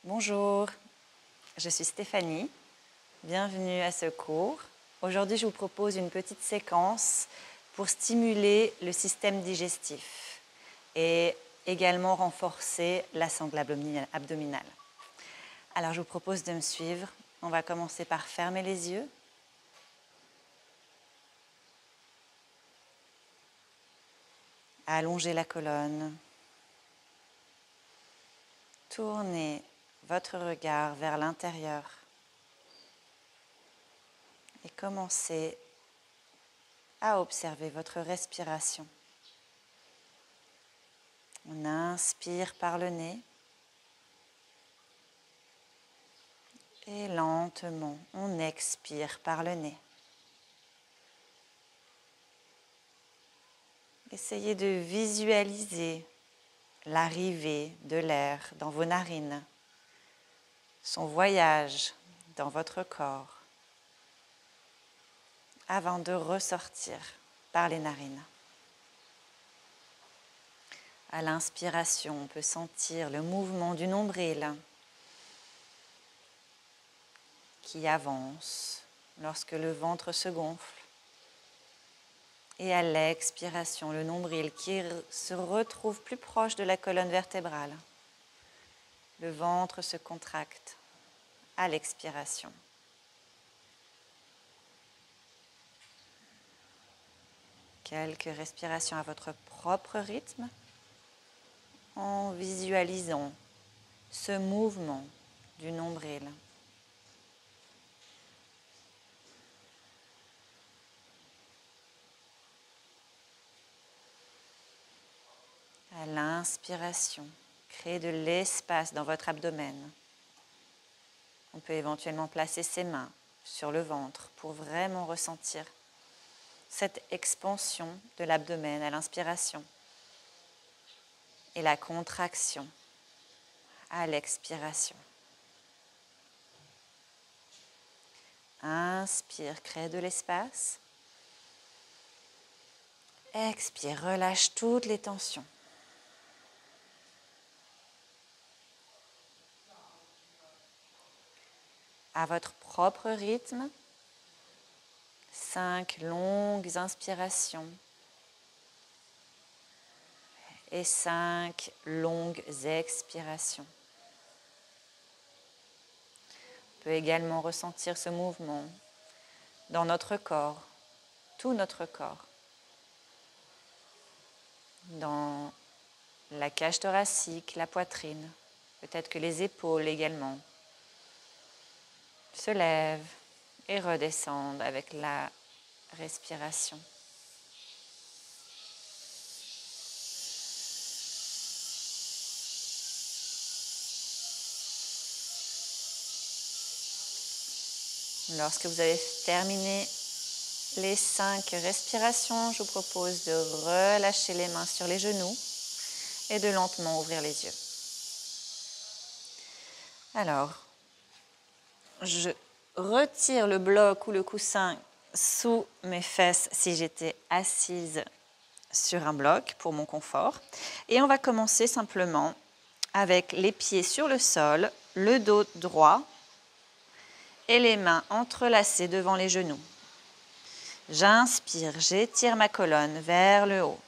Bonjour, je suis Stéphanie, bienvenue à ce cours. Aujourd'hui, je vous propose une petite séquence pour stimuler le système digestif et également renforcer la sangle abdominale. Alors, je vous propose de me suivre. On va commencer par fermer les yeux. Allonger la colonne. Tournez votre regard vers l'intérieur et commencez à observer votre respiration. On inspire par le nez et lentement on expire par le nez. Essayez de visualiser l'arrivée de l'air dans vos narines, son voyage dans votre corps, avant de ressortir par les narines. À l'inspiration, on peut sentir le mouvement du nombril qui avance lorsque le ventre se gonfle. Et à l'expiration, le nombril qui se retrouve plus proche de la colonne vertébrale. Le ventre se contracte à l'expiration. Quelques respirations à votre propre rythme en visualisant ce mouvement du nombril. À l'inspiration, créez de l'espace dans votre abdomen. On peut éventuellement placer ses mains sur le ventre pour vraiment ressentir cette expansion de l'abdomen à l'inspiration et la contraction à l'expiration. Inspire, crée de l'espace. Expire, relâche toutes les tensions. À votre propre rythme, 5 longues inspirations et 5 longues expirations. On peut également ressentir ce mouvement dans notre corps, tout notre corps, dans la cage thoracique, la poitrine, peut-être que les épaules également se lèvent et redescendent avec la respiration. Lorsque vous avez terminé les 5 respirations, je vous propose de relâcher les mains sur les genoux et de lentement ouvrir les yeux. Alors, je retire le bloc ou le coussin sous mes fesses si j'étais assise sur un bloc pour mon confort. Et on va commencer simplement avec les pieds sur le sol, le dos droit et les mains entrelacées devant les genoux. J'inspire, j'étire ma colonne vers le haut.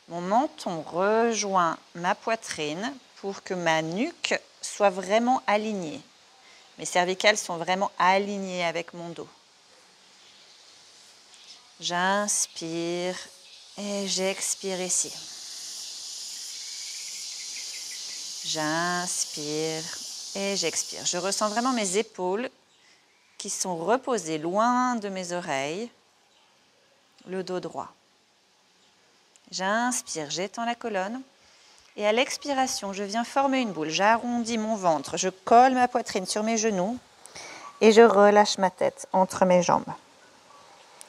Mon menton rejoint ma poitrine pour que ma nuque soit vraiment alignée. Mes cervicales sont vraiment alignées avec mon dos. J'inspire et j'expire ici. J'inspire et j'expire. Je ressens vraiment mes épaules qui sont reposées loin de mes oreilles, le dos droit. J'inspire, j'étends la colonne et à l'expiration, je viens former une boule. J'arrondis mon ventre, je colle ma poitrine sur mes genoux et je relâche ma tête entre mes jambes.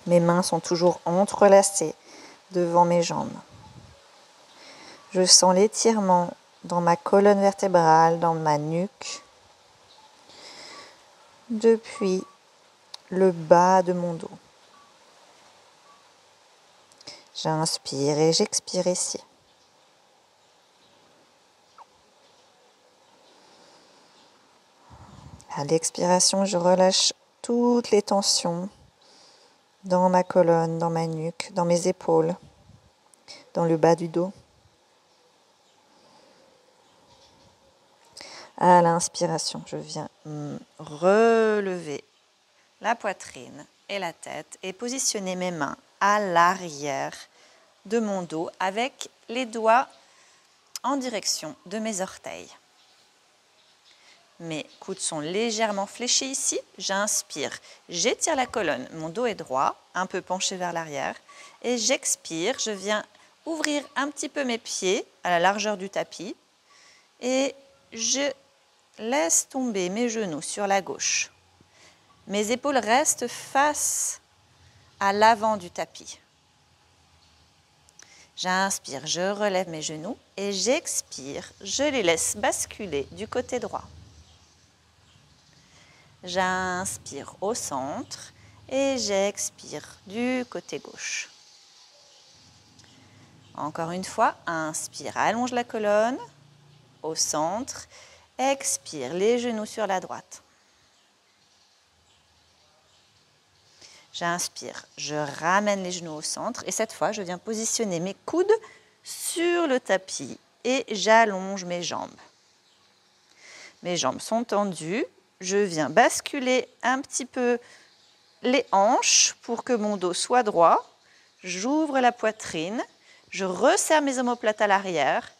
Mes mains sont toujours entrelacées devant mes jambes. Je sens l'étirement dans ma colonne vertébrale, dans ma nuque, depuis le bas de mon dos. J'inspire et j'expire ici. À l'expiration, je relâche toutes les tensions dans ma colonne, dans ma nuque, dans mes épaules, dans le bas du dos. À l'inspiration, je viens relever la poitrine et la tête et positionner mes mains à l'arrière de mon dos avec les doigts en direction de mes orteils. Mes coudes sont légèrement fléchis ici. J'inspire, j'étire la colonne, mon dos est droit, un peu penché vers l'arrière. Et j'expire, je viens ouvrir un petit peu mes pieds à la largeur du tapis. Et je laisse tomber mes genoux sur la gauche. Mes épaules restent face à l'avant du tapis. J'inspire, je relève mes genoux et j'expire, je les laisse basculer du côté droit. J'inspire au centre et j'expire du côté gauche. Encore une fois, inspire, allonge la colonne au centre, expire, les genoux sur la droite. J'inspire, je ramène les genoux au centre et cette fois, je viens positionner mes coudes sur le tapis et j'allonge mes jambes. Mes jambes sont tendues. Je viens basculer un petit peu les hanches pour que mon dos soit droit. J'ouvre la poitrine. Je resserre mes omoplates à l'arrière.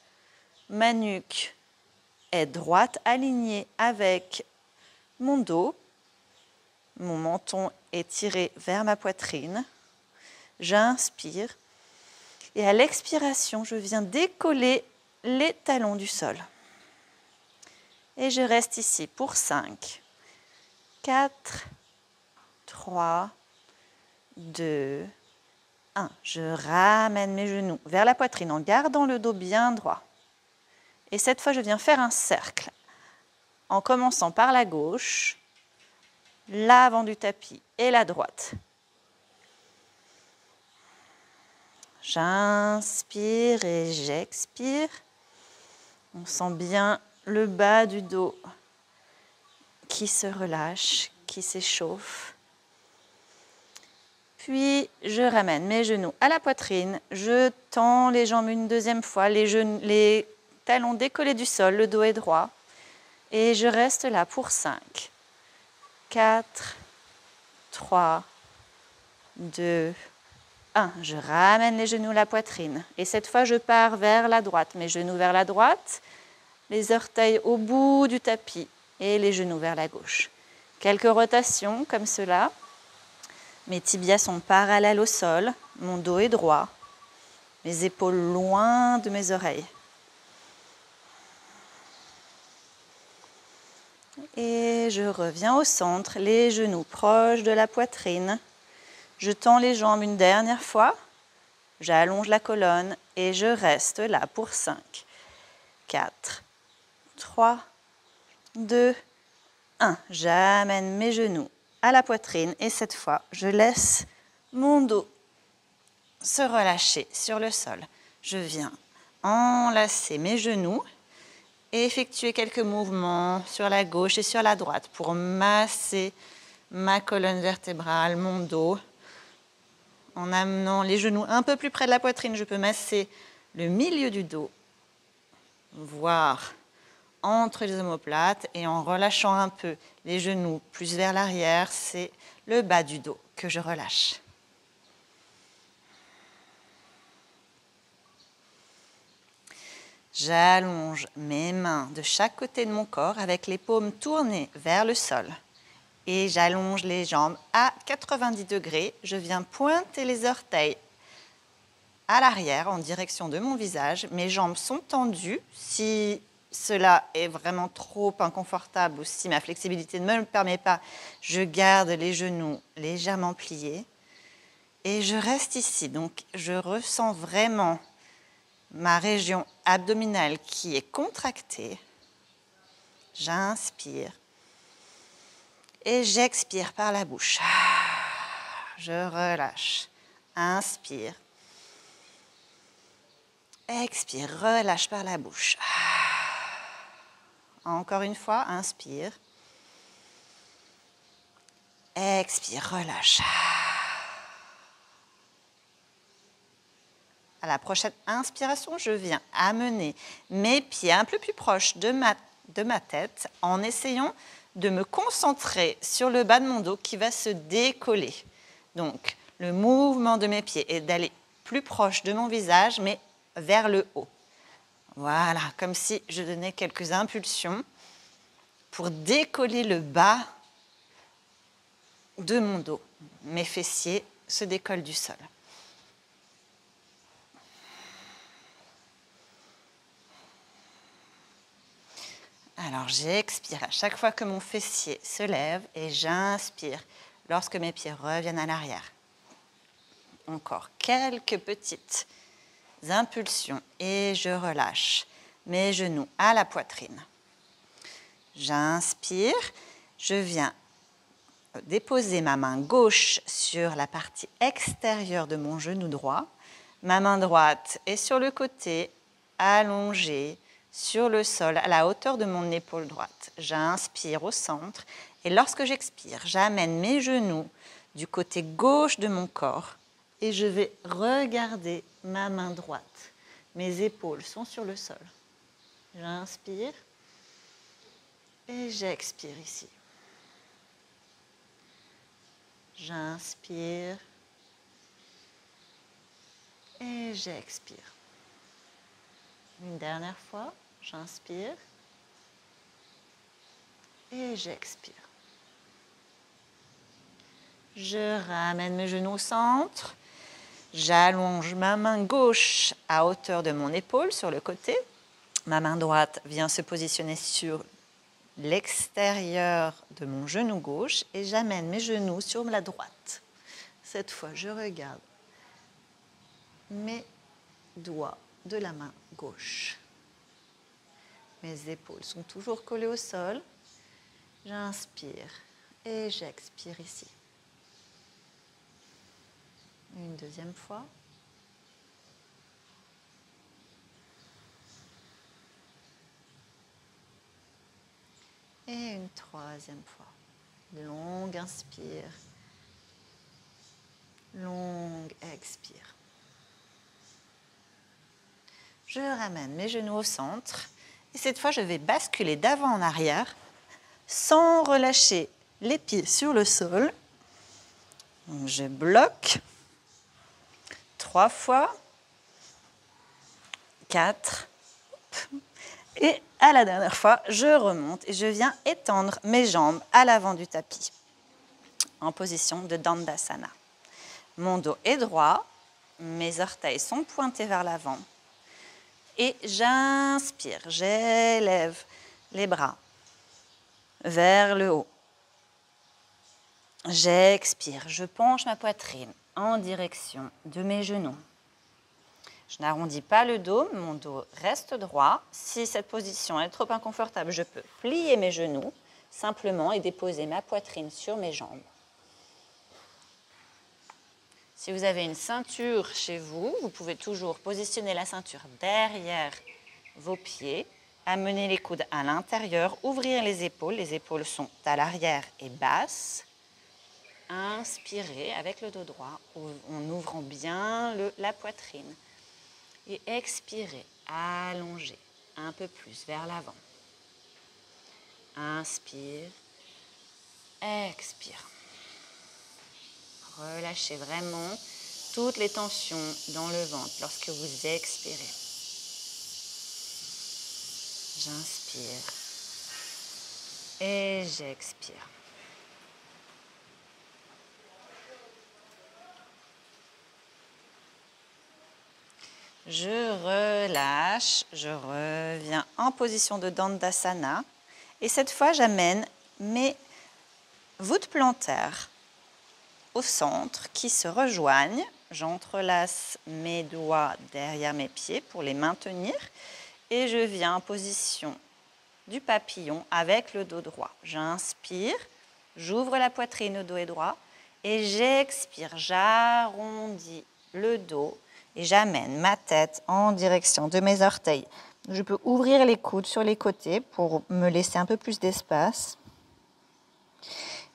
Ma nuque est droite, alignée avec mon dos. Mon menton est tiré vers ma poitrine. J'inspire. Et à l'expiration, je viens décoller les talons du sol. Et je reste ici pour 5, 4, 3, 2, 1. Je ramène mes genoux vers la poitrine en gardant le dos bien droit. Et cette fois, je viens faire un cercle en commençant par la gauche, l'avant du tapis et la droite. J'inspire et j'expire. On sent bien le bas du dos qui se relâche, qui s'échauffe. Puis, je ramène mes genoux à la poitrine. Je tends les jambes une deuxième fois, les talons décollés du sol, le dos est droit. Et je reste là pour 5, 4, 3, 2, 1. Je ramène les genoux à la poitrine. Et cette fois, je pars vers la droite. Mes genoux vers la droite, les orteils au bout du tapis et les genoux vers la gauche. Quelques rotations comme cela. Mes tibias sont parallèles au sol, mon dos est droit, mes épaules loin de mes oreilles. Et je reviens au centre, les genoux proches de la poitrine. Je tends les jambes une dernière fois, j'allonge la colonne et je reste là pour 5, 4, 3, 2, 1. J'amène mes genoux à la poitrine et cette fois, je laisse mon dos se relâcher sur le sol. Je viens enlacer mes genoux et effectuer quelques mouvements sur la gauche et sur la droite pour masser ma colonne vertébrale, mon dos. En amenant les genoux un peu plus près de la poitrine, je peux masser le milieu du dos, voire entre les omoplates, et en relâchant un peu les genoux plus vers l'arrière, c'est le bas du dos que je relâche. J'allonge mes mains de chaque côté de mon corps avec les paumes tournées vers le sol. Et j'allonge les jambes à 90 degrés. Je viens pointer les orteils à l'arrière en direction de mon visage. Mes jambes sont tendues. Si cela est vraiment trop inconfortable ou si ma flexibilité ne me le permet pas, je garde les genoux légèrement pliés. Et je reste ici. Donc, je ressens vraiment ma région abdominale qui est contractée. J'inspire. Et j'expire par la bouche. Je relâche. Inspire. Expire, relâche par la bouche. Encore une fois, inspire. Expire, relâche. À la prochaine inspiration, je viens amener mes pieds un peu plus proches de ma tête en essayant de me concentrer sur le bas de mon dos qui va se décoller. Donc, le mouvement de mes pieds est d'aller plus proche de mon visage, mais vers le haut. Voilà, comme si je donnais quelques impulsions pour décoller le bas de mon dos. Mes fessiers se décollent du sol. Alors j'expire à chaque fois que mon fessier se lève et j'inspire lorsque mes pieds reviennent à l'arrière. Encore quelques petites impulsions et je relâche mes genoux à la poitrine. J'inspire, je viens déposer ma main gauche sur la partie extérieure de mon genou droit. Ma main droite est sur le côté, allongée sur le sol à la hauteur de mon épaule droite. J'inspire au centre et lorsque j'expire, j'amène mes genoux du côté gauche de mon corps et je vais regarder ma main droite. Mes épaules sont sur le sol. J'inspire et j'expire ici. J'inspire et j'expire. Une dernière fois, j'inspire et j'expire. Je ramène mes genoux au centre. J'allonge ma main gauche à hauteur de mon épaule sur le côté. Ma main droite vient se positionner sur l'extérieur de mon genou gauche et j'amène mes genoux sur la droite. Cette fois, je regarde mes doigts de la main gauche. Mes épaules sont toujours collées au sol. J'inspire et j'expire ici. Une deuxième fois. Et une troisième fois. Longue inspire. Longue expire. Je ramène mes genoux au centre. Et cette fois, je vais basculer d'avant en arrière sans relâcher les pieds sur le sol. Donc, je bloque 3 fois, 4, et à la dernière fois, je remonte et je viens étendre mes jambes à l'avant du tapis en position de Dandasana. Mon dos est droit, mes orteils sont pointés vers l'avant et j'inspire, j'élève les bras vers le haut. J'expire, je penche ma poitrine en direction de mes genoux. Je n'arrondis pas le dos, mon dos reste droit. Si cette position est trop inconfortable, je peux plier mes genoux simplement et déposer ma poitrine sur mes jambes. Si vous avez une ceinture chez vous, vous pouvez toujours positionner la ceinture derrière vos pieds, amener les coudes à l'intérieur, ouvrir les épaules sont à l'arrière et basses. Inspirez avec le dos droit en ouvrant bien la poitrine. Et expirez, allongez un peu plus vers l'avant. Inspire, expire. Relâchez vraiment toutes les tensions dans le ventre lorsque vous expirez. J'inspire et j'expire. Je relâche, je reviens en position de Dandasana et cette fois j'amène mes voûtes plantaires au centre qui se rejoignent. J'entrelace mes doigts derrière mes pieds pour les maintenir et je viens en position du papillon avec le dos droit. J'inspire, j'ouvre la poitrine, le dos est droit et j'expire, j'arrondis le dos. Et j'amène ma tête en direction de mes orteils. Je peux ouvrir les coudes sur les côtés pour me laisser un peu plus d'espace.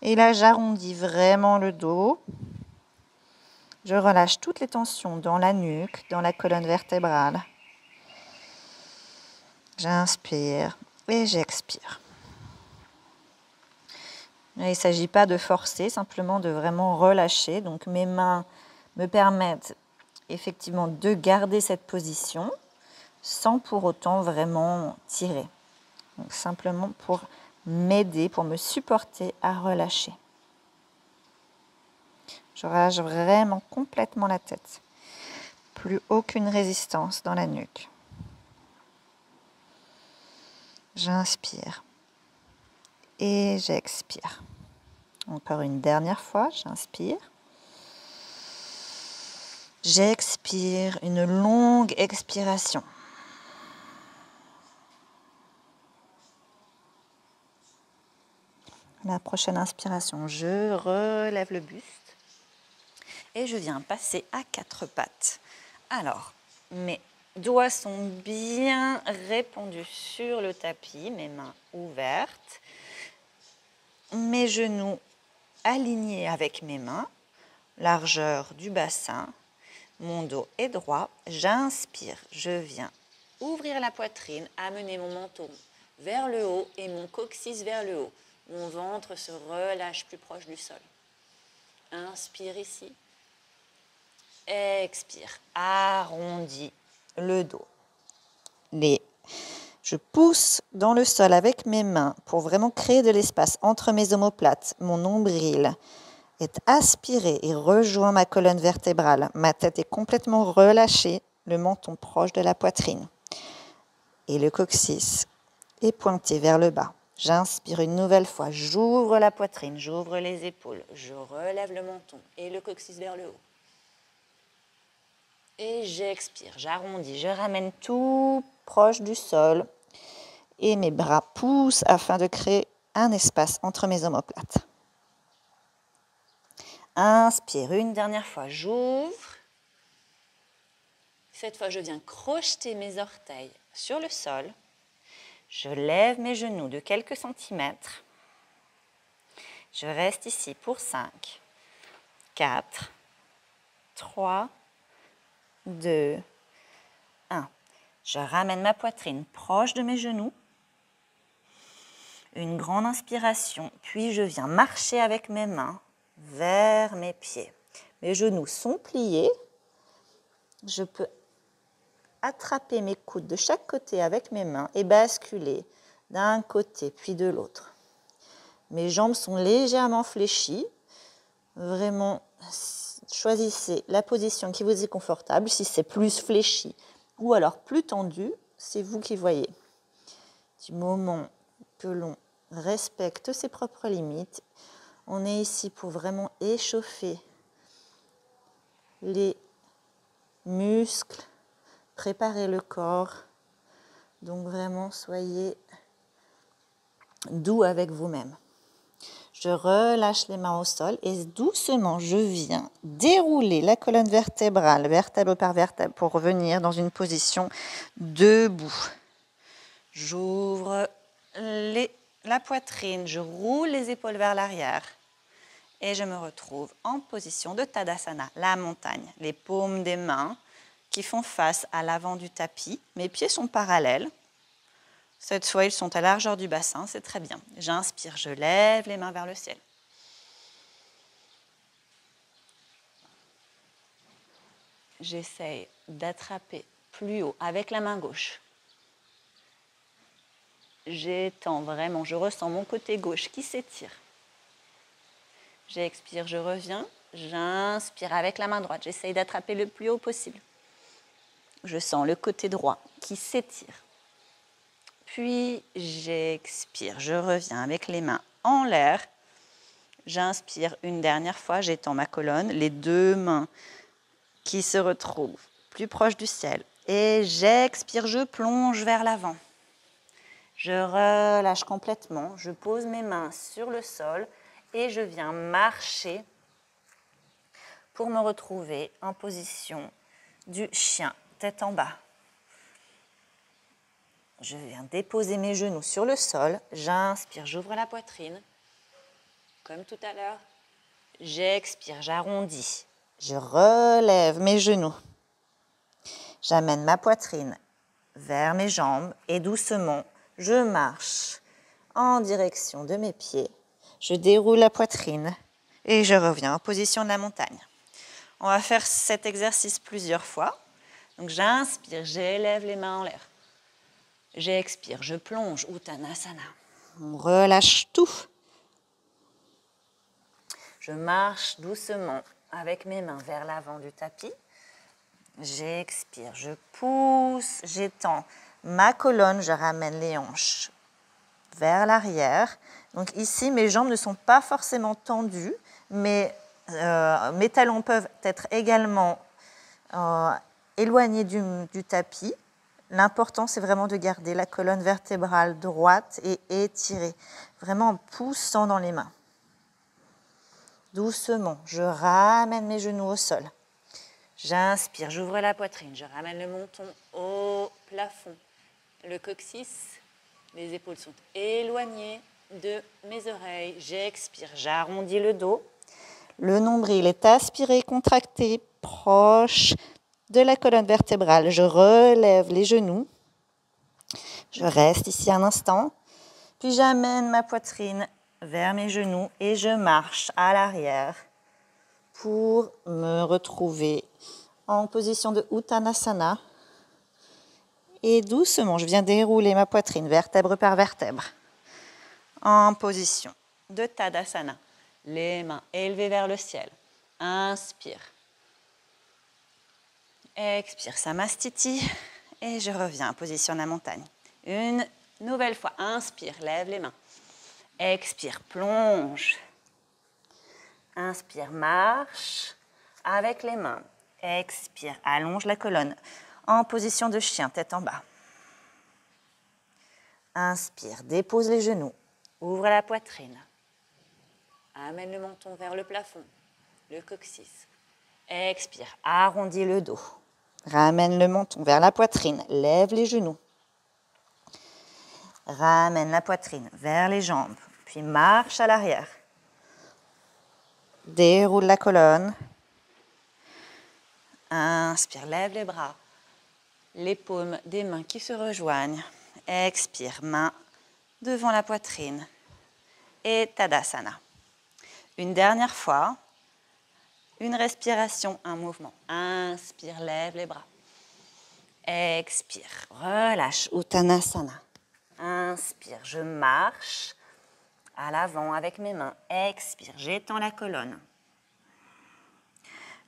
Et là, j'arrondis vraiment le dos. Je relâche toutes les tensions dans la nuque, dans la colonne vertébrale. J'inspire et j'expire. Il ne s'agit pas de forcer, simplement de vraiment relâcher. Donc mes mains me permettent effectivement de garder cette position sans pour autant vraiment tirer. Donc simplement pour m'aider, pour me supporter à relâcher. Je relâche vraiment complètement la tête. Plus aucune résistance dans la nuque. J'inspire et j'expire. Encore une dernière fois, j'inspire. J'expire, une longue expiration. La prochaine inspiration, je relève le buste et je viens passer à 4 pattes. Alors, mes doigts sont bien répandus sur le tapis, mes mains ouvertes, mes genoux alignés avec mes mains, largeur du bassin, mon dos est droit, j'inspire, je viens ouvrir la poitrine, amener mon menton vers le haut et mon coccyx vers le haut. Mon ventre se relâche plus proche du sol. Inspire ici. Expire. Arrondis le dos. Je pousse dans le sol avec mes mains pour vraiment créer de l'espace entre mes omoplates. Mon nombril est aspiré et rejoint ma colonne vertébrale. Ma tête est complètement relâchée, le menton proche de la poitrine. Et le coccyx est pointé vers le bas. J'inspire une nouvelle fois, j'ouvre la poitrine, j'ouvre les épaules, je relève le menton et le coccyx vers le haut. Et j'expire, j'arrondis, je ramène tout proche du sol et mes bras poussent afin de créer un espace entre mes omoplates. Inspire une dernière fois, j'ouvre. Cette fois, je viens crocheter mes orteils sur le sol. Je lève mes genoux de quelques centimètres. Je reste ici pour 5, 4, 3, 2, 1. Je ramène ma poitrine proche de mes genoux. Une grande inspiration, puis je viens marcher avec mes mains vers mes pieds. Mes genoux sont pliés. Je peux attraper mes coudes de chaque côté avec mes mains et basculer d'un côté puis de l'autre. Mes jambes sont légèrement fléchies. Vraiment, choisissez la position qui vous est confortable. Si c'est plus fléchi ou alors plus tendu, c'est vous qui voyez. Du moment que l'on respecte ses propres limites, on est ici pour vraiment échauffer les muscles, préparer le corps. Donc vraiment, soyez doux avec vous-même. Je relâche les mains au sol et doucement, je viens dérouler la colonne vertébrale, vertèbre par vertèbre, pour revenir dans une position debout. J'ouvre la poitrine, je roule les épaules vers l'arrière et je me retrouve en position de Tadasana, la montagne. Les paumes des mains qui font face à l'avant du tapis. Mes pieds sont parallèles. Cette fois, ils sont à la largeur du bassin, c'est très bien. J'inspire, je lève les mains vers le ciel. J'essaye d'attraper plus haut avec la main gauche. J'étends vraiment, je ressens mon côté gauche qui s'étire. J'expire, je reviens. J'inspire avec la main droite. J'essaye d'attraper le plus haut possible. Je sens le côté droit qui s'étire. Puis j'expire, je reviens avec les mains en l'air. J'inspire une dernière fois, j'étends ma colonne, les deux mains qui se retrouvent plus proches du ciel. Et j'expire, je plonge vers l'avant. Je relâche complètement, je pose mes mains sur le sol et je viens marcher pour me retrouver en position du chien, tête en bas. Je viens déposer mes genoux sur le sol, j'inspire, j'ouvre la poitrine. comme tout à l'heure. J'expire, j'arrondis. Je relève mes genoux. J'amène ma poitrine vers mes jambes et doucement, je marche en direction de mes pieds. Je déroule la poitrine et je reviens en position de la montagne. On va faire cet exercice plusieurs fois. Donc j'inspire, j'élève les mains en l'air. J'expire, je plonge, Uttanasana. On relâche tout. Je marche doucement avec mes mains vers l'avant du tapis. J'expire, je pousse, j'étends ma colonne, je ramène les hanches vers l'arrière. Donc ici, mes jambes ne sont pas forcément tendues, mais mes talons peuvent être également éloignés du tapis. L'important, c'est vraiment de garder la colonne vertébrale droite et étirée, vraiment en poussant dans les mains. Doucement, je ramène mes genoux au sol. J'inspire, j'ouvre la poitrine, je ramène le menton au plafond. Le coccyx, les épaules sont éloignées de mes oreilles. J'expire, j'arrondis le dos. Le nombril est aspiré, contracté, proche de la colonne vertébrale. Je relève les genoux. Je reste ici un instant. Puis j'amène ma poitrine vers mes genoux et je marche à l'arrière pour me retrouver en position de Uttanasana. Et doucement, je viens dérouler ma poitrine vertèbre par vertèbre en position de Tadasana. Les mains élevées vers le ciel. Inspire. Expire, Samastiti. Et je reviens en position de la montagne. Une nouvelle fois. Inspire, lève les mains. Expire, plonge. Inspire, marche avec les mains. Expire, allonge la colonne en position de chien, tête en bas. Inspire, dépose les genoux, ouvre la poitrine. Amène le menton vers le plafond, le coccyx. Expire, arrondis le dos. Ramène le menton vers la poitrine, lève les genoux. Ramène la poitrine vers les jambes, puis marche à l'arrière. Déroule la colonne. Inspire, lève les bras, les paumes des mains qui se rejoignent. Expire, main devant la poitrine. Et Tadasana. Une dernière fois, une respiration, un mouvement. Inspire, lève les bras. Expire, relâche, Uttanasana. Inspire, je marche à l'avant avec mes mains. Expire, j'étends la colonne.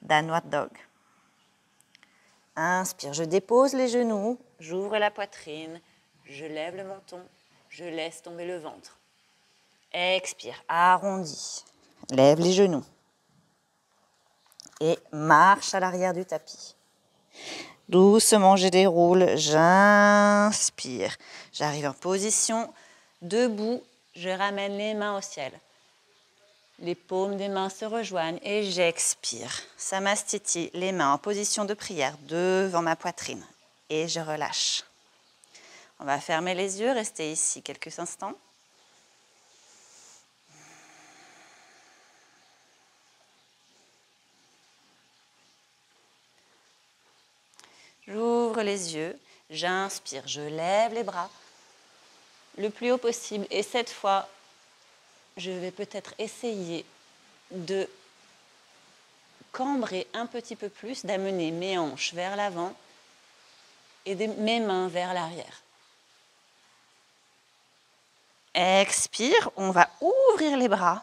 Downward Dog. Inspire, je dépose les genoux, j'ouvre la poitrine, je lève le menton, je laisse tomber le ventre. Expire, arrondis, lève les genoux et marche à l'arrière du tapis. Doucement, je déroule, j'inspire. J'arrive en position debout, je ramène les mains au ciel. Les paumes des mains se rejoignent et j'expire. Samastiti, les mains en position de prière devant ma poitrine. Et je relâche. On va fermer les yeux, rester ici quelques instants. J'ouvre les yeux, j'inspire, je lève les bras le plus haut possible. Et cette fois, je vais peut-être essayer de cambrer un petit peu plus, d'amener mes hanches vers l'avant et mes mains vers l'arrière. Expire, on va ouvrir les bras,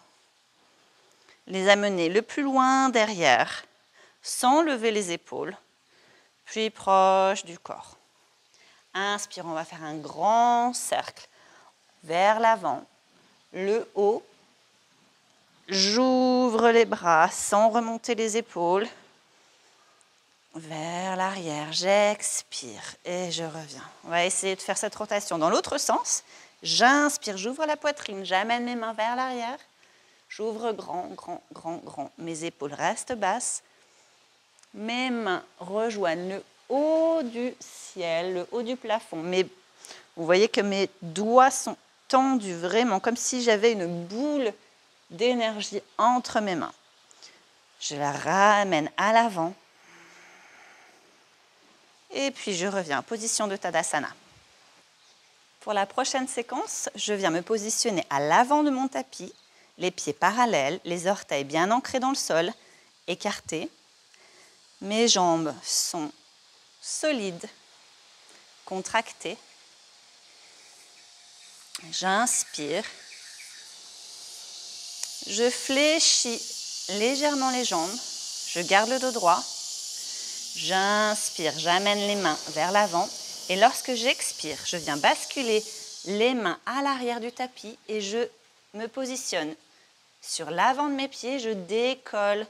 les amener le plus loin derrière, sans lever les épaules, puis proche du corps. Inspire, on va faire un grand cercle vers l'avant, le haut. J'ouvre les bras sans remonter les épaules. Vers l'arrière, j'expire et je reviens. On va essayer de faire cette rotation dans l'autre sens. J'inspire, j'ouvre la poitrine, j'amène mes mains vers l'arrière. J'ouvre grand, grand, grand, grand. Mes épaules restent basses. Mes mains rejoignent le haut du ciel, le haut du plafond. Vous voyez que mes doigts sont tendus vraiment, comme si j'avais une boule d'énergie entre mes mains. Je la ramène à l'avant. Et puis je reviens en position de Tadasana. Pour la prochaine séquence, je viens me positionner à l'avant de mon tapis, les pieds parallèles, les orteils bien ancrés dans le sol, écartés. Mes jambes sont solides, contractées. J'inspire. Je fléchis légèrement les jambes. Je garde le dos droit. J'inspire, j'amène les mains vers l'avant. Et lorsque j'expire, je viens basculer les mains à l'arrière du tapis et je me positionne sur l'avant de mes pieds. Je décolle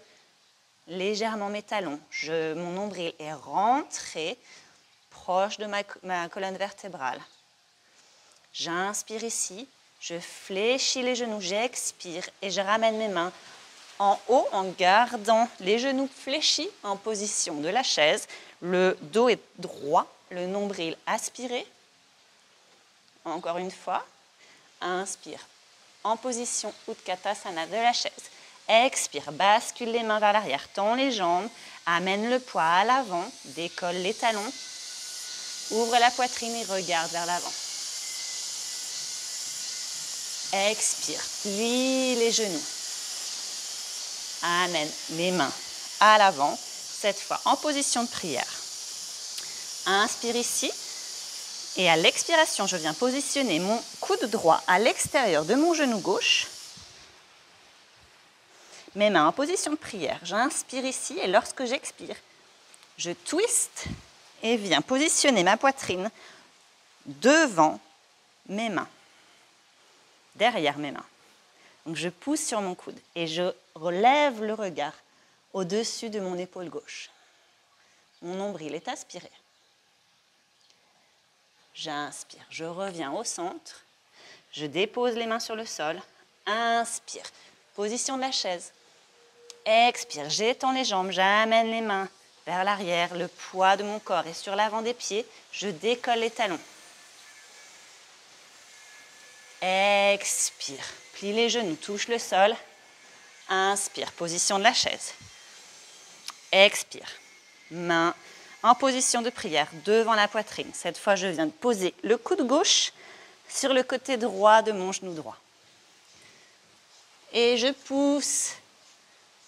légèrement mes talons. Mon nombril est rentré proche de ma colonne vertébrale. J'inspire ici, je fléchis les genoux, j'expire et je ramène mes mains en haut en gardant les genoux fléchis en position de la chaise. Le dos est droit, le nombril aspiré. Encore une fois, inspire en position Utkatasana de la chaise. Expire, bascule les mains vers l'arrière, tends les jambes, amène le poids à l'avant, décolle les talons, ouvre la poitrine et regarde vers l'avant. Expire, plie les genoux. Amène les mains à l'avant, cette fois en position de prière. Inspire ici. Et à l'expiration, je viens positionner mon coude droit à l'extérieur de mon genou gauche. Mes mains en position de prière. J'inspire ici et lorsque j'expire, je twiste et viens positionner ma poitrine devant mes mains, derrière mes mains. Donc je pousse sur mon coude et je relève le regard au-dessus de mon épaule gauche. Mon nombril est aspiré. J'inspire, je reviens au centre, je dépose les mains sur le sol, inspire, position de la chaise, expire, j'étends les jambes, j'amène les mains vers l'arrière, le poids de mon corps est sur l'avant des pieds, je décolle les talons. Expire, plie les genoux, touche le sol, inspire, position de la chaise, expire, main en position de prière, devant la poitrine. Cette fois, je viens de poser le coude gauche sur le côté droit de mon genou droit. Et je pousse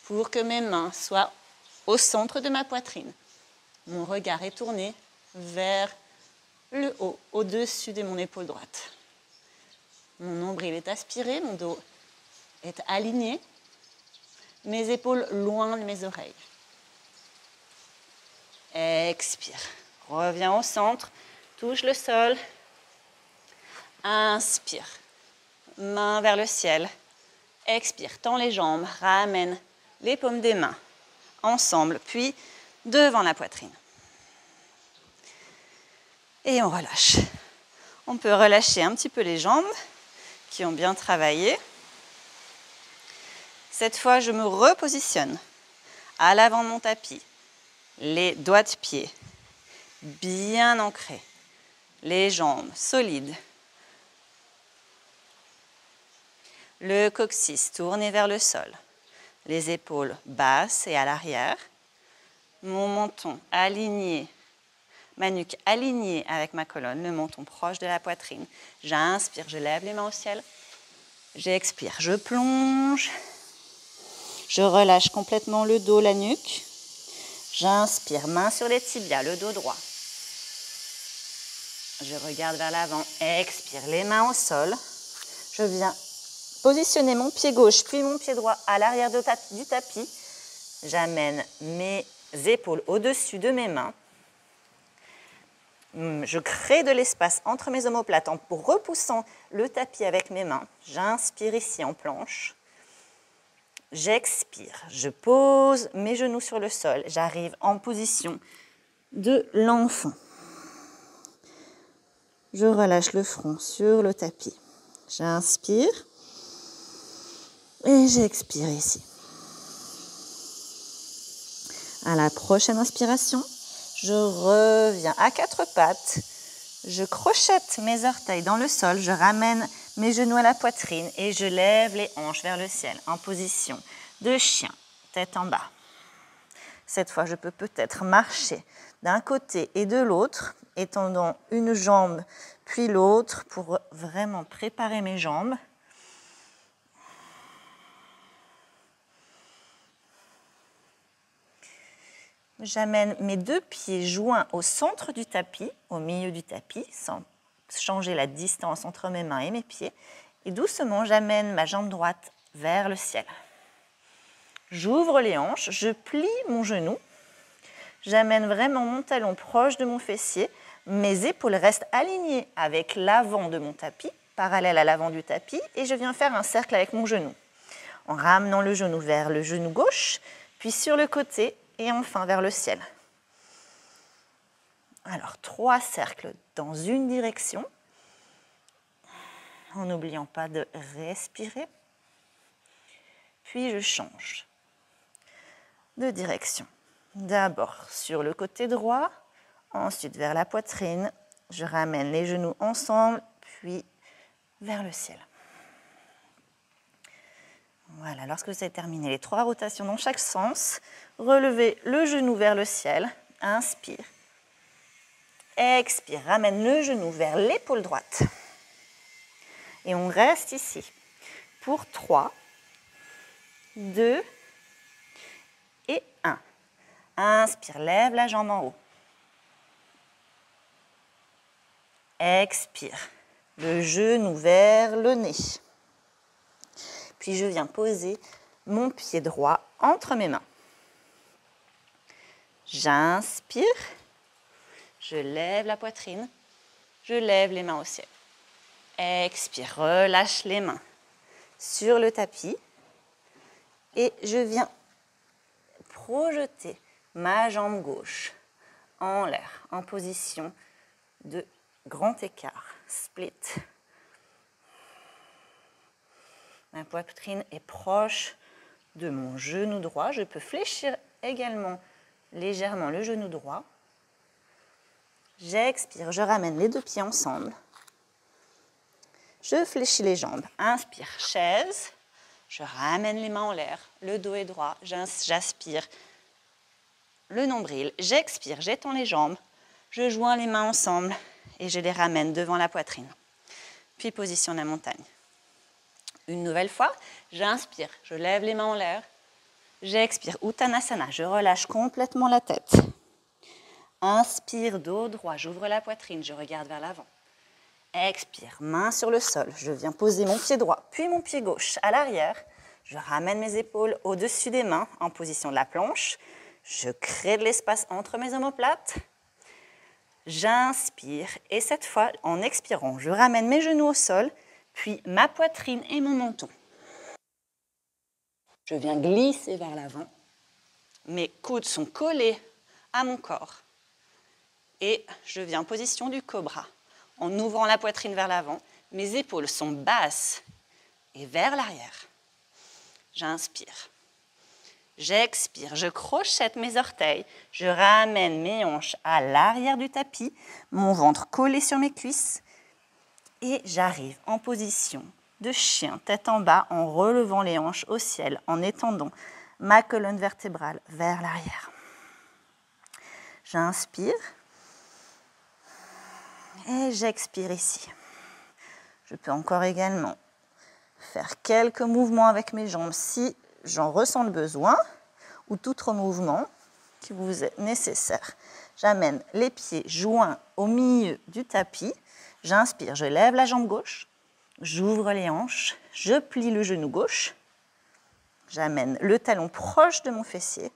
pour que mes mains soient au centre de ma poitrine. Mon regard est tourné vers le haut, au-dessus de mon épaule droite. Mon nombril est aspiré, mon dos est aligné, mes épaules loin de mes oreilles. Expire, reviens au centre, touche le sol, inspire, main vers le ciel, expire, tends les jambes, ramène les paumes des mains ensemble, puis devant la poitrine. Et on relâche. On peut relâcher un petit peu les jambes qui ont bien travaillé. Cette fois, je me repositionne à l'avant de mon tapis. Les doigts de pied bien ancrés, les jambes solides, le coccyx tourné vers le sol, les épaules basses et à l'arrière, mon menton aligné, ma nuque alignée avec ma colonne, le menton proche de la poitrine. J'inspire, je lève les mains au ciel, j'expire, je plonge, je relâche complètement le dos, la nuque. J'inspire, main sur les tibias, le dos droit. Je regarde vers l'avant, expire, les mains au sol. Je viens positionner mon pied gauche puis mon pied droit à l'arrière du tapis. J'amène mes épaules au-dessus de mes mains. Je crée de l'espace entre mes omoplates en repoussant le tapis avec mes mains. J'inspire ici en planche. J'expire, je pose mes genoux sur le sol, j'arrive en position de l'enfant. Je relâche le front sur le tapis. J'inspire et j'expire ici. À la prochaine inspiration, je reviens à quatre pattes. Je crochette mes orteils dans le sol, je ramène mes genoux à la poitrine et je lève les hanches vers le ciel en position de chien, tête en bas. Cette fois, je peux peut-être marcher d'un côté et de l'autre, étendant une jambe puis l'autre pour vraiment préparer mes jambes. J'amène mes deux pieds joints au centre du tapis, au milieu du tapis, sans changer la distance entre mes mains et mes pieds. Et doucement, j'amène ma jambe droite vers le ciel. J'ouvre les hanches, je plie mon genou. J'amène vraiment mon talon proche de mon fessier. Mes épaules restent alignées avec l'avant de mon tapis, parallèle à l'avant du tapis. Et je viens faire un cercle avec mon genou, en ramenant le genou vers le genou gauche, puis sur le côté, et enfin vers le ciel. Alors, 3 cercles dans une direction, en n'oubliant pas de respirer. Puis je change de direction. D'abord sur le côté droit, ensuite vers la poitrine. Je ramène les genoux ensemble, puis vers le ciel. Voilà, lorsque vous avez terminé les 3 rotations dans chaque sens, relevez le genou vers le ciel, inspire, expire, ramène le genou vers l'épaule droite. Et on reste ici pour 3, 2 et 1. Inspire, lève la jambe en haut. Expire, le genou vers le nez. Puis je viens poser mon pied droit entre mes mains. J'inspire, je lève la poitrine, je lève les mains au ciel. Expire, relâche les mains sur le tapis et je viens projeter ma jambe gauche en l'air, en position de grand écart, split. Ma poitrine est proche de mon genou droit. Je peux fléchir également légèrement le genou droit. J'expire, je ramène les 2 pieds ensemble. Je fléchis les jambes. Inspire, chaise. Je ramène les mains en l'air. Le dos est droit. J'aspire le nombril. J'expire, j'étends les jambes. Je joins les mains ensemble et je les ramène devant la poitrine. Puis position de la montagne. Une nouvelle fois, j'inspire, je lève les mains en l'air. J'expire, Uttanasana, je relâche complètement la tête. Inspire, dos droit, j'ouvre la poitrine, je regarde vers l'avant. Expire, main sur le sol, je viens poser mon pied droit, puis mon pied gauche à l'arrière. Je ramène mes épaules au-dessus des mains en position de la planche. Je crée de l'espace entre mes omoplates. J'inspire et cette fois, en expirant, je ramène mes genoux au sol, puis ma poitrine et mon menton. Je viens glisser vers l'avant. Mes coudes sont collés à mon corps. Et je viens en position du cobra. En ouvrant la poitrine vers l'avant, mes épaules sont basses et vers l'arrière. J'inspire. J'expire, je crochette mes orteils, je ramène mes hanches à l'arrière du tapis, mon ventre collé sur mes cuisses et j'arrive en position de chien, tête en bas, en relevant les hanches au ciel, en étendant ma colonne vertébrale vers l'arrière. J'inspire et j'expire ici. Je peux encore également faire quelques mouvements avec mes jambes si j'en ressens le besoin ou tout autre mouvement qui vous est nécessaire. J'amène les pieds joints au milieu du tapis. J'inspire, je lève la jambe gauche, j'ouvre les hanches, je plie le genou gauche. J'amène le talon proche de mon fessier.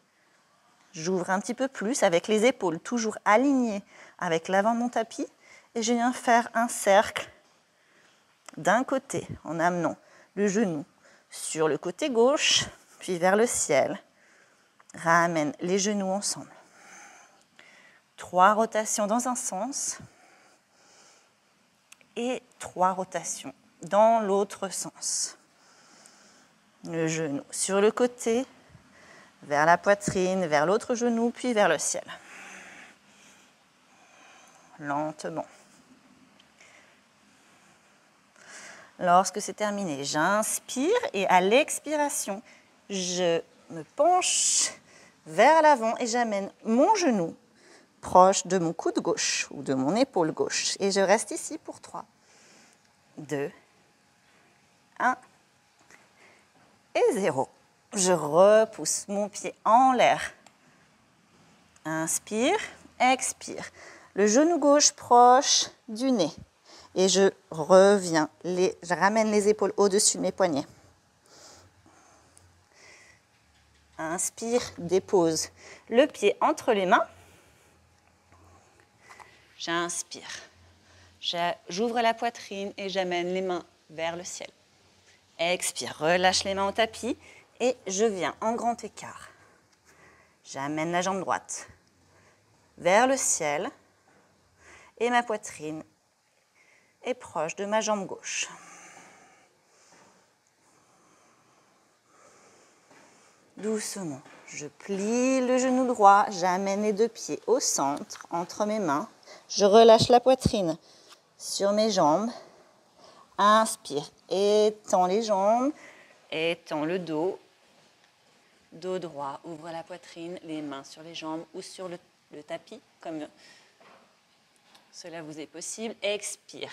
J'ouvre un petit peu plus avec les épaules toujours alignées avec l'avant de mon tapis. Et je viens faire un cercle d'un côté en amenant le genou sur le côté gauche, puis vers le ciel. Ramène les genoux ensemble. 3 rotations dans un sens et 3 rotations dans l'autre sens. Le genou sur le côté, vers la poitrine, vers l'autre genou, puis vers le ciel. Lentement. Lorsque c'est terminé, j'inspire et à l'expiration, je me penche vers l'avant et j'amène mon genou proche de mon coude gauche ou de mon épaule gauche. Et je reste ici pour 3, 2, 1 et 0. Je repousse mon pied en l'air. Inspire, expire. Le genou gauche proche du nez. Et je reviens, je ramène les épaules au-dessus de mes poignets. Inspire, dépose le pied entre les mains. J'inspire. J'ouvre la poitrine et j'amène les mains vers le ciel. Expire, relâche les mains au tapis et je viens en grand écart. J'amène la jambe droite vers le ciel et ma poitrine est proche de ma jambe gauche. Doucement, je plie le genou droit, j'amène les 2 pieds au centre, entre mes mains. Je relâche la poitrine sur mes jambes. Inspire, étends les jambes, étends le dos. Dos droit, ouvre la poitrine, les mains sur les jambes ou sur le tapis, comme cela vous est possible. Expire.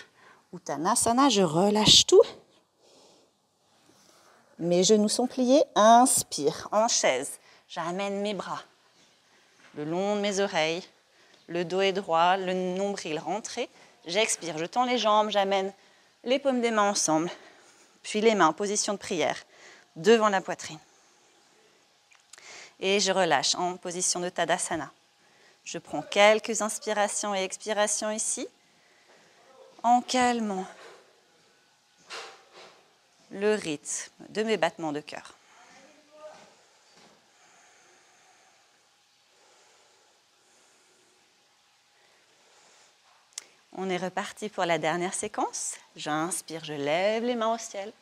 Uttanasana, je relâche tout. Mes genoux sont pliés. Inspire, en chaise. J'amène mes bras le long de mes oreilles. Le dos est droit, le nombril rentré. J'expire, je tends les jambes, j'amène les paumes des mains ensemble. Puis les mains en position de prière devant la poitrine. Et je relâche en position de Tadasana. Je prends quelques inspirations et expirations ici, en calmant le rythme de mes battements de cœur. On est reparti pour la dernière séquence. J'inspire, je lève les mains au ciel.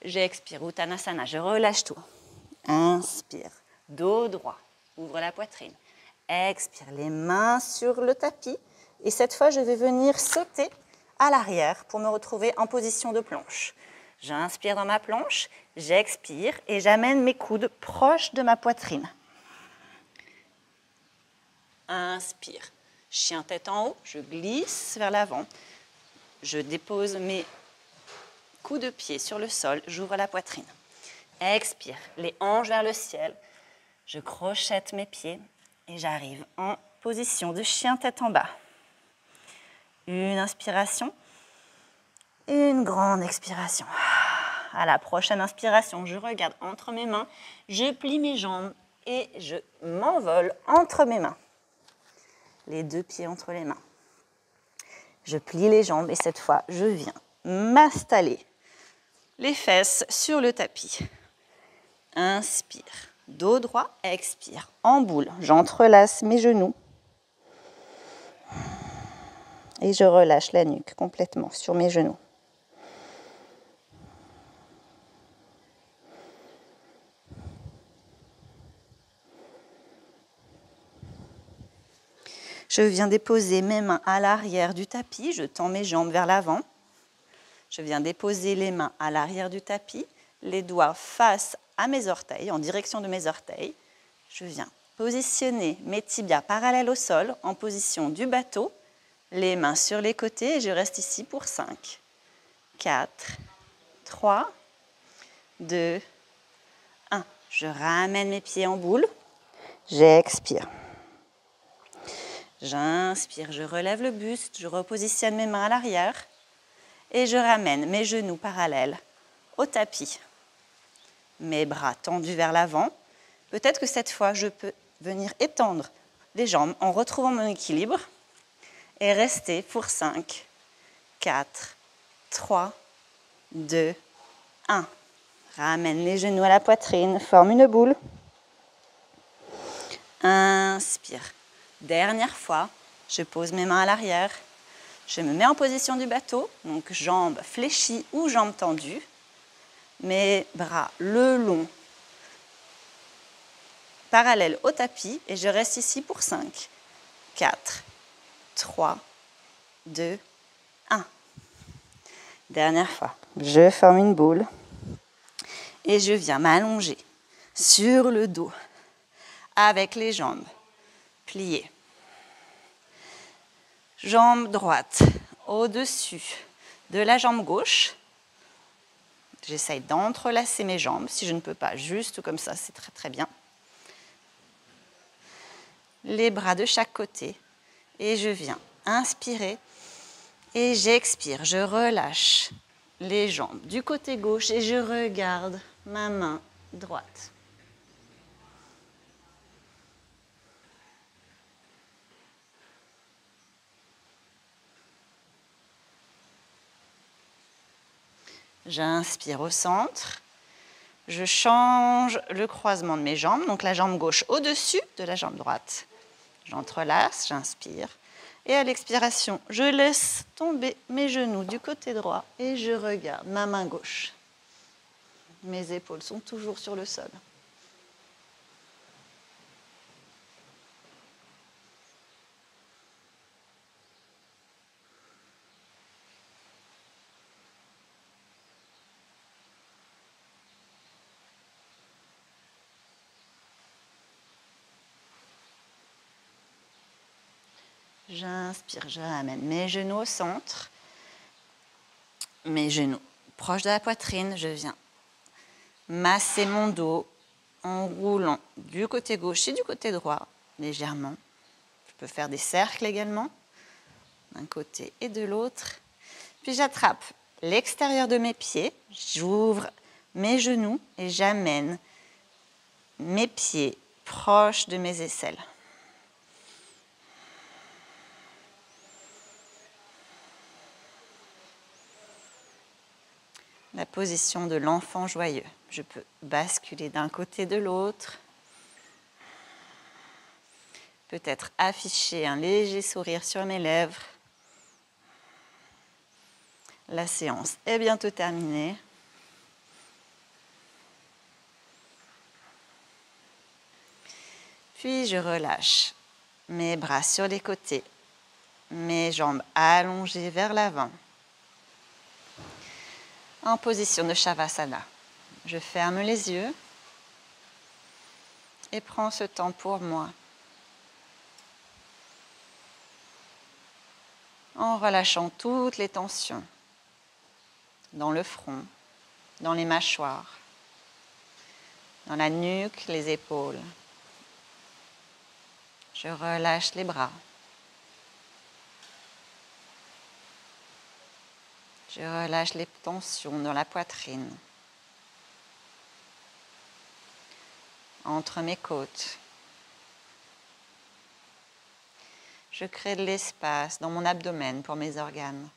J'expire, Uttanasana, je relâche tout. Inspire, dos droit, ouvre la poitrine. Expire, les mains sur le tapis. Et cette fois, je vais venir sauter à l'arrière pour me retrouver en position de planche. J'inspire dans ma planche, j'expire et j'amène mes coudes proches de ma poitrine. Inspire, chien tête en haut, je glisse vers l'avant. Je dépose mes coups de pied sur le sol, j'ouvre la poitrine. Expire, les hanches vers le ciel. Je crochette mes pieds et j'arrive en position de chien tête en bas. Une inspiration, une grande expiration. À la prochaine inspiration, je regarde entre mes mains, je plie mes jambes et je m'envole entre mes mains. Les 2 pieds entre les mains. Je plie les jambes et cette fois, je viens m'installer les fesses sur le tapis. Inspire, dos droit, expire, en boule. J'entrelace mes genoux et je relâche la nuque complètement sur mes genoux. Je viens déposer mes mains à l'arrière du tapis, je tends mes jambes vers l'avant. Je viens déposer les mains à l'arrière du tapis, les doigts face à mes orteils, en direction de mes orteils. Je viens positionner mes tibias parallèles au sol, en position du bateau, les mains sur les côtés et je reste ici pour 5, 4, 3, 2, 1. Je ramène mes pieds en boule, j'expire. J'inspire, je relève le buste, je repositionne mes mains à l'arrière et je ramène mes genoux parallèles au tapis. Mes bras tendus vers l'avant. Peut-être que cette fois, je peux venir étendre les jambes en retrouvant mon équilibre et rester pour 5, 4, 3, 2, 1. Ramène les genoux à la poitrine, forme une boule. Inspire. Dernière fois, je pose mes mains à l'arrière. Je me mets en position du bateau, donc jambes fléchies ou jambes tendues. Mes bras le long, parallèles au tapis et je reste ici pour 5, 4, 3, 2, 1. Dernière fois. Je forme une boule et je viens m'allonger sur le dos avec les jambes pliées. Jambe droite au-dessus de la jambe gauche. J'essaye d'entrelacer mes jambes. Si je ne peux pas, juste comme ça, c'est très très bien. Les bras de chaque côté. Et je viens inspirer et j'expire. Je relâche les jambes du côté gauche et je regarde ma main droite. J'inspire au centre. Je change le croisement de mes jambes, donc la jambe gauche au-dessus de la jambe droite. J'entrelace, j'inspire. Et à l'expiration, je laisse tomber mes genoux du côté droit et je regarde ma main gauche. Mes épaules sont toujours sur le sol. J'inspire, je ramène mes genoux au centre, mes genoux proches de la poitrine. Je viens masser mon dos en roulant du côté gauche et du côté droit, légèrement. Je peux faire des cercles également, d'un côté et de l'autre. Puis j'attrape l'extérieur de mes pieds, j'ouvre mes genoux et j'amène mes pieds proches de mes aisselles. La position de l'enfant joyeux. Je peux basculer d'un côté de l'autre. Peut-être afficher un léger sourire sur mes lèvres. La séance est bientôt terminée. Puis je relâche mes bras sur les côtés, mes jambes allongées vers l'avant. En position de Shavasana. Je ferme les yeux et prends ce temps pour moi. En relâchant toutes les tensions dans le front, dans les mâchoires, dans la nuque, les épaules. Je relâche les bras. Je relâche les tensions dans la poitrine, entre mes côtes. Je crée de l'espace dans mon abdomen pour mes organes.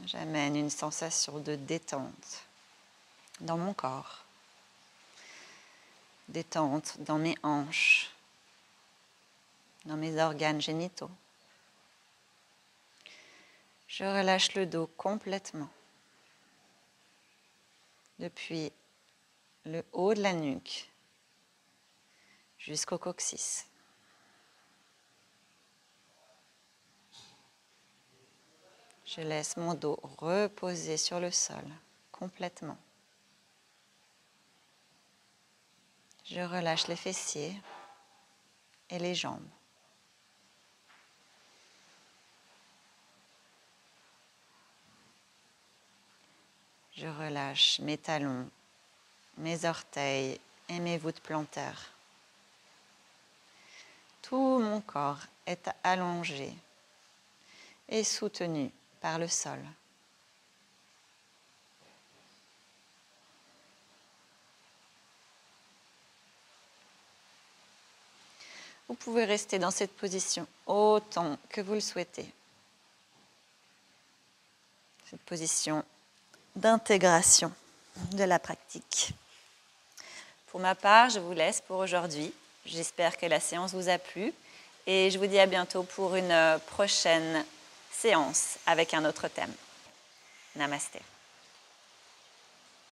J'amène une sensation de détente dans mon corps, détente dans mes hanches, dans mes organes génitaux. Je relâche le dos complètement, depuis le haut de la nuque jusqu'au coccyx. Je laisse mon dos reposer sur le sol complètement. Je relâche les fessiers et les jambes. Je relâche mes talons, mes orteils et mes voûtes plantaires. Tout mon corps est allongé et soutenu par le sol. Vous pouvez rester dans cette position autant que vous le souhaitez. Cette position d'intégration de la pratique. Pour ma part, je vous laisse pour aujourd'hui. J'espère que la séance vous a plu et je vous dis à bientôt pour une prochaine séance avec un autre thème. Namasté.